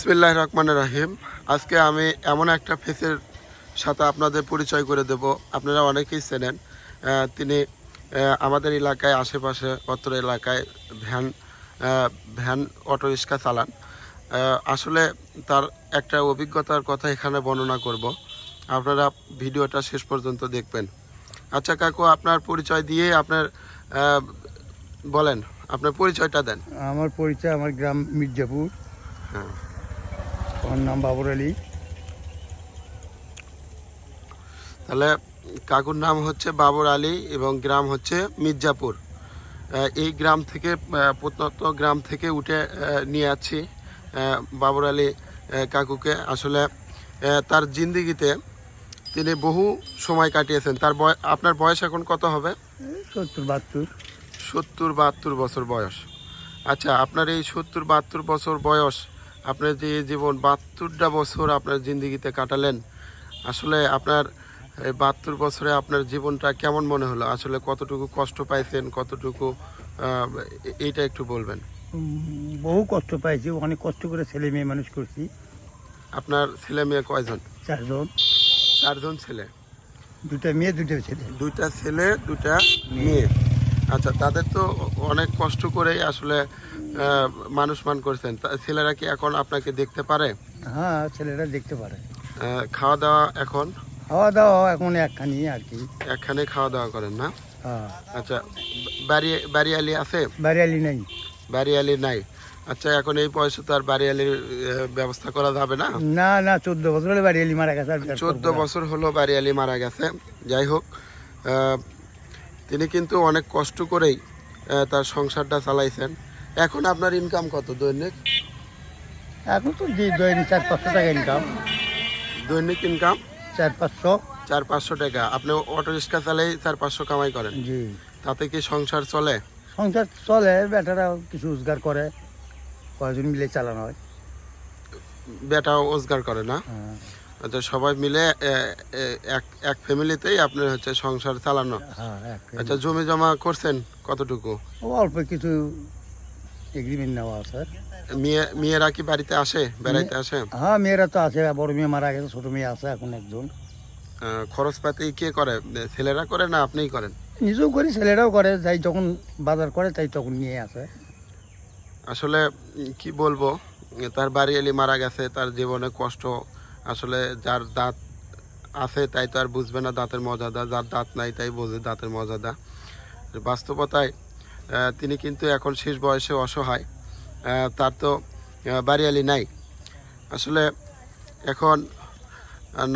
বিসমিল্লাহির রহমানির রহিম। আজকে আমি এমন একটা ফেসের সাথে আপনাদের পরিচয় করে দেব। আপনারা অনেকেই চেনেন। তিনি আমাদের এলাকায় আশেপাশে অত্র এলাকায় ভ্যান ভ্যান অটো রিক্সা চালান। আসলে তার একটা অভিজ্ঞতার কথা এখানে বর্ণনা করব। আপনারা ভিডিওটা শেষ পর্যন্ত দেখবেন। আচ্ছা কাকু, আপনার পরিচয় দিয়ে আপনার বলেন, আপনার পরিচয়টা দেন। আমার পরিচয়, আমার গ্রাম মির্জাপুর। হ্যাঁ, আমার নাম বাবর আলী। তাহলে কাকুর নাম হচ্ছে বাবর আলী এবং গ্রাম হচ্ছে মির্জাপুর। এই গ্রাম থেকে প্রত্যন্ত গ্রাম থেকে উঠে নিয়ে আছি বাবর আলী কাকুকে। আসলে তার জিন্দিগিতে তিনি বহু সময় কাটিয়েছেন। আপনার বয়স এখন কত হবে? 70-72। 70-72 বছর বয়স। আচ্ছা, আপনার এই 70-72 বছর বয়স, আপনার যে জীবন 72টা বছর আপনার জিন্দিগিতে কাটালেন, আসলে আপনার এই 72 বছরে আপনার জীবনটা কেমন মনে হলো? আসলে কতটুকু কষ্ট পাইছেন, কতটুকু এইটা একটু বলবেন। বহু কষ্ট পাইছি, অনেক কষ্ট করে ছেলে মেয়ে মানুষ করছি। আপনার ছেলে মেয়ে কয়জন? 4 জন। 4 জন ছেলে। 2টা মেয়ে 2টা ছেলে। 2টা ছেলে 2টা মেয়ে। আচ্ছা, তাদের তো অনেক কষ্ট করেই আসলে মানুষ মান করছেন। ছেলেরা কি এখন আপনাকে দেখতে পারে? হ্যাঁ, ছেলেরা দেখতে পারে। খাওয়া দাওয়া এখন? খাওয়া দাওয়া এখন একখানি আর কি। একখানে খাওয়া দাওয়া করেন না? হ্যাঁ। আচ্ছা, বাড়িয়ালি আছে? বাড়িয়ালি নেই। বাড়িয়ালি নাই। আচ্ছা, এখন এই বয়সে তো আর বাড়িয়ালির ব্যবস্থা করা যাবে না। না না, 14 বছর হলে বাড়িয়ালি মারা গেছে। 14 বছর হলো বাড়িয়ালি মারা গেছে। যাই হোক, তিনি কিন্তু অনেক কষ্ট করেই তার সংসারটা চালাইছেন। এখন আপনার ইনকাম কত দৈনিক? এখন তো দৈনিক 400-500 টাকা ইনকাম। দৈনিক ইনকাম 400-500। 400-500 টাকা। আপনি অটো রিক্সা চালাই 400-500 কামাই করেন? জি। তাতে কি সংসার চলে? সংসার চলে, বেটারা কিছু রোজগার করে, কয়েকজন মিলে চালানো হয়। বেটাও রোজগার করে না? হ্যাঁ। আচ্ছা, সবাই মিলে এক ফ্যামিলিতেই আপনার হচ্ছে সংসার চালানো। হ্যাঁ। আচ্ছা, জমি জমা করছেন কতটুকু? অল্প কিছু এগ্রিমেন্ট নেওয়া আছে। মেয়েরা কি বাড়িতে আসে, বেড়াইতে আসে? হ্যাঁ, মেয়েরা তো আছে, বড় মেয়ে মারা গেছে, ছোট মেয়ে আছে এখন একজন। খরচপাতি কে করে? ছেলেরা করে না আপনিই করেন? নিজেও করি, ছেলেরাও করে, যাই যখন বাজার করে তাই তখন নিয়ে আসে। আসলে কি বলবো, তার বাড়িয়ালি মারা গেছে, তার জীবনে কষ্ট। আসলে যার দাঁত আছে তাই তো আর বুঝবে না দাঁতের মজাদা, যার দাঁত নাই তাই বোঝে দাঁতের মজাদা। বাস্তবতায় তিনি কিন্তু এখন শেষ বয়সে অসহায়। তার তো বাড়িয়ালি নাই। আসলে এখন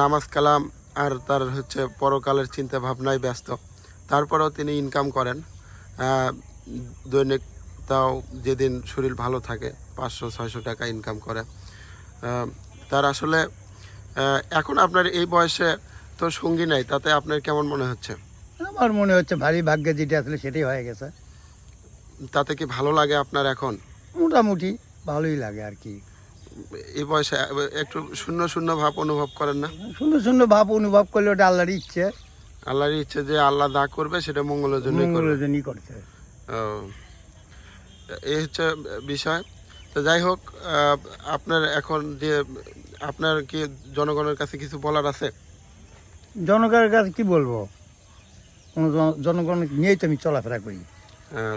নামাজ কালাম আর তার হচ্ছে পরকালের চিন্তা ভাবনায় ব্যস্ত। তারপরেও তিনি ইনকাম করেন দৈনিক, তাও যেদিন শরীর ভালো থাকে 500-600 টাকা ইনকাম করে। তার আসলে এখন আপনার এই বয়সে তো সঙ্গী নাই, তাতে আপনার কেমন মনে হচ্ছে? আমার মনে হচ্ছে ভারী ভাগ্যে যেটা আসলে সেটাই হয়ে গেছে। তাতে কি ভালো লাগে আপনার এখন? মোটামুটি ভালোই লাগে আর কি। এই বয়সে একটু শূন্য শূন্য ভাব অনুভব করেন না? সুন্দর সুন্দর ভাব অনুভব করলে ওটা আল্লাহর ইচ্ছে। আল্লাহর ইচ্ছে, যে আল্লাহ যা করবে সেটা মঙ্গলের জন্যই করবে। মঙ্গলের জন্যই করছে। এই হচ্ছে বিষয়। তো যাই হোক, আপনার এখন যে আপনার কি জনগণের কাছে কিছু বলার আছে? জনগণের কাছে কি বলবো, কোনো জনগণ নিয়েই তো আমি চলাফেরা করি।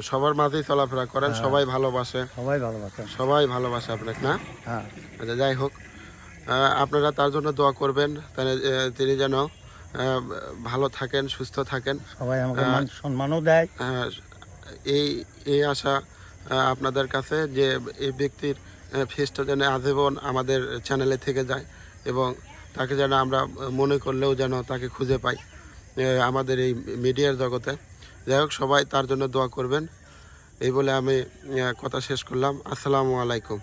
সবার মাঝেই চলাফেরা করেন, সবাই ভালোবাসে? সবাই ভালোবাসে। সবাই ভালোবাসে আপনাকে না? হ্যাঁ। আচ্ছা, যাই হোক, আপনারা তার জন্য দোয়া করবেন, তিনি যেন ভালো থাকেন, সুস্থ থাকেন। সবাই আমাকে মান সম্মানও দেয়। এই আশা আপনাদের কাছে, যে এই ব্যক্তির ফেসটা যেন আজীবন আমাদের চ্যানেলে থেকে যায় এবং তাকে যেন আমরা মনে করলেও যেন তাকে খুঁজে পাই আমাদের এই মিডিয়ার জগতে। যাই হোক, সবাই তার জন্য দোয়া করবেন। এই বলে আমি কথা শেষ করলাম। আসসালামু আলাইকুম।